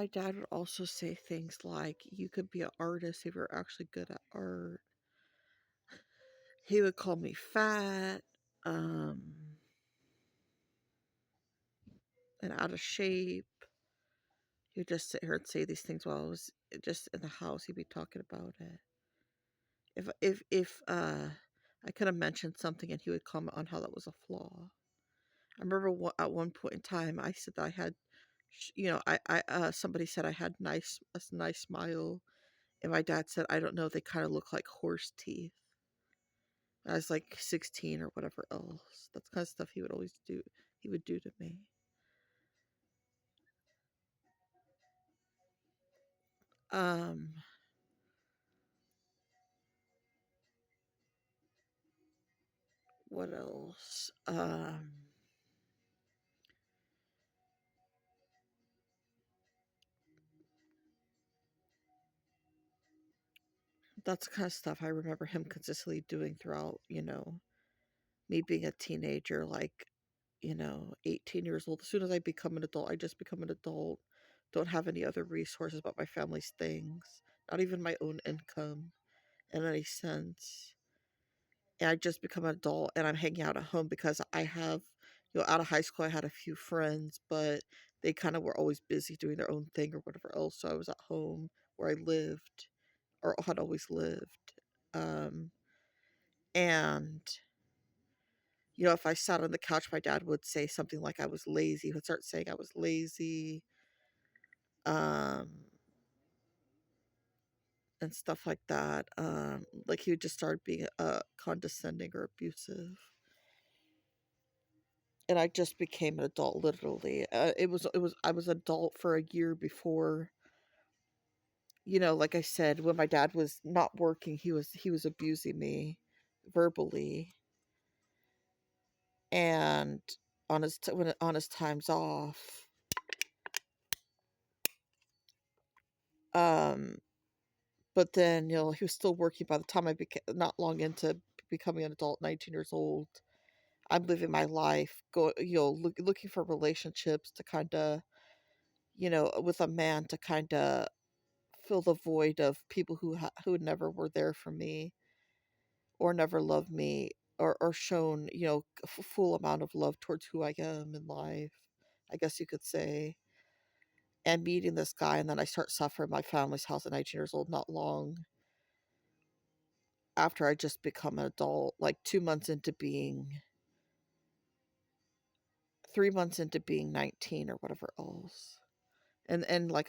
My dad would also say things like, "You could be an artist if you're actually good at art." He would call me fat, um, and out of shape. He would just sit here and say these things while I was just in the house. He'd be talking about it. If I could have mentioned something and he would comment on how that was a flaw. I remember at one point in time I said that I had, somebody said I had a nice smile, and my dad said, "I don't know, they kind of look like horse teeth." I was like 16 or whatever else. That's the kind of stuff he would always do. He would do to me. Um, what else? That's the kind of stuff I remember him consistently doing throughout, me being a teenager, like, 18 years old. As soon as I become an adult, I just become an adult. Don't have any other resources but my family's things, not even my own income in any sense. And I just become an adult and I'm hanging out at home because I have, out of high school, I had a few friends, but they kind of were always busy doing their own thing or whatever else. So I was at home where I lived or had always lived. Um, and if I sat on the couch, my dad would say something like I was lazy. He would start saying I was lazy, um, and stuff like that. Like he would just start being condescending or abusive. And I just became an adult, literally. I was adult for a year before. Like I said, when my dad was not working, he was abusing me verbally, and on his times off. Um, But then, he was still working by the time I became not long into becoming an adult, 19 years old. I'm living my life, looking for relationships to kind of, with a man to kind of fill the void of people who never were there for me or never loved me or shown, full amount of love towards who I am in life, I guess you could say. And meeting this guy, and then I start suffering my family's house at 19 years old, not long after I just become an adult, like 3 months into being 19 or whatever else. And like